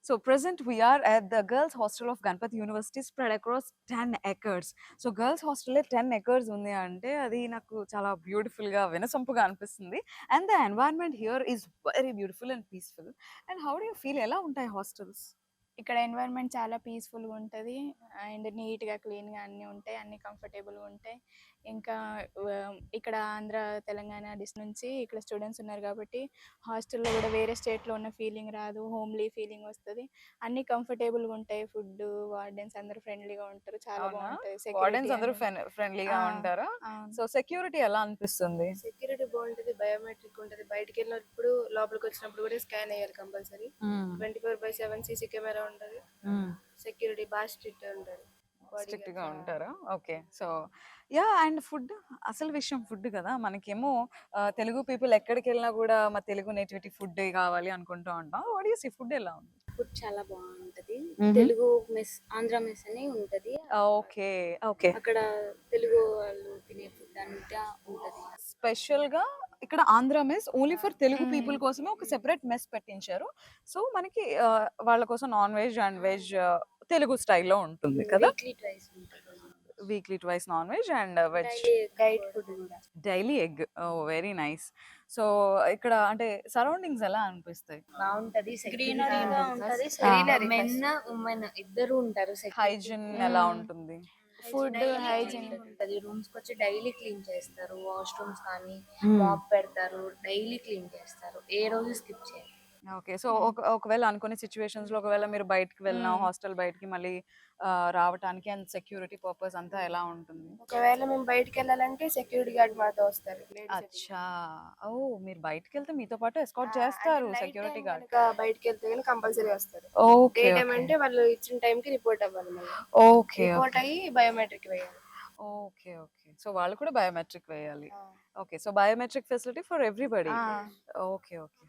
So present we are at the girls hostel of Ganpati University spread across 10 acres. So girls hostel 10 acres ఉంది అంటే అది నాకు చాలా beautiful గా వినసొంపుగా అనిపిస్తుంది. And the environment here is very beautiful and peaceful. And how do you feel, ఎలా ఉంటాయి హాస్టల్స్? ఇక్కడ ఎన్వైరన్మెంట్ చాలా పీస్ఫుల్గా ఉంటుంది. అండ్ నీట్గా క్లీన్గా అన్నీ ఉంటాయి, అన్నీ కంఫర్టబుల్గా ఉంటాయి. ఇంకా ఇక్కడ ఆంధ్ర తెలంగాణ నుంచి ఇక్కడ స్టూడెంట్స్ ఉన్నారు కాబట్టి హాస్టల్లో కూడా వేరే స్టేట్లో ఉన్న ఫీలింగ్ రాదు, హోమ్లీ ఫీలింగ్ వస్తుంది. అన్నీ కంఫర్టబుల్గా ఉంటాయి. ఫుడ్, వార్డెన్స్ అందరూ ఫ్రెండ్లీగా ఉంటారు, చాలా అవునా? బాగుంటుంది. వార్డెన్స్ సెక్యూరిటీ అందరూ ఫ్రెండ్లీగా ఆ, ఉంటారా? అవును. సో సెక్యూరిటీ ఎలా అనిపిస్తుంది? సెక్యూరిటీ బాగుంటది, బయోమెట్రిక్ ఉంటది. బయటికి వెళ్ళినప్పుడు లోపలికి వచ్చినప్పుడు కూడా స్కాన్ అయ్యాలి కంపల్సరీ. 24/7 సీసీ కెమెరా ఉంటది. సెక్యూరిటీ బాగా స్ట్రిక్ట్ ఉంటది. స్ట్రిక్ట్ గా ఉంటారా? Okay. So yeah, and food, అసలు విషయం ఫుడ్ కదా. మనకేమో తెలుగు పీపుల్ ఎక్కడికి వెళ్ళినా కూడా మా తెలుగు నేటివిటీ ఫుడ్ కావాలి అనుకుంటూ ఉంటాం. వాట్ యు సీ, ఫుడ్ ఎలా ఉంది? ఫుడ్ చాలా బాగుంటది. తెలుగు మెస్, ఆంధ్ర మెస్ అని ఉంటది. Okay okay. అక్కడ తెలుగు వాళ్ళు తినే ఫుడ్ అంతా ఉంటది. స్పెషల్ గా ఇక్కడ Andhra mess only for Telugu people కోసమే ఒక సెపరేట్ మెస్ పెట్టించారు. సో మనకి వాళ్ళ కోసం non veg and veg Telugu స్టైల్లో ఉంటుంది కదా. వీక్లీ ట్వైస్ ఉంటది. Weekly twice non veg and veg. Diet food కూడా డైలీ ఎగ్. ఓ వెరీ నైస్. సో ఇక్కడ అంటే సరౌండింగ్స్ ఎలా అనిపిస్తాయి? బాగుంటది. గ్రీనరీగా ఉంటది. Greenery మెన్ ఉమెన్ ఇద్దరు ఉంటారు. హైజిన్ ఎలా ఉంటుంది? ఫుడ్ హైజీన్ ఉంటది. రూమ్స్ కి వచ్చి డైలీ క్లీన్ చేస్తారు. వాష్రూమ్స్ కానీ మాప్ పెడతారు, డైలీ క్లీన్ చేస్తారు, ఏ రోజు స్కిప్ చేయరు. ఓకే. సో ఒకవేళ అనుకునే సిచ్యువేషన్స్ లో ఒకవేళ మీరు బయటకి వెళ్ళినా హాస్టల్ బయటికి మళ్ళీ రావటానికి అండ్ సెక్యూరిటీ పర్పస్ అంతా ఎలా ఉంటుంది? ఒకవేళ మేము బయటికి వెళ్ళాలంటే సెక్యూరిటీ గార్డ్ మాతో వస్తారు. అచ్చా. ఓ, మీరు బయటకి వెళ్తే మీతో పాటు ఎస్కార్ట్ చేస్తారు సెక్యూరిటీ గార్డ్? బయటికి వెళ్తే కానీ కంపల్సరీ వస్తారు. డే ఓకే టైం అంటే వాళ్ళు ఇచ్చిన టైం కి రిపోర్ట్ అవ్వాలి. మళ్ళీ ఓకే రిపోర్ట్ అయ్యి బయోమెట్రిక్ వేయాలి. Okay okay. సో వాళ్ళు కూడా బయోమెట్రిక్ వేయాలి. Okay. So biometric facility for everybody. Okay okay.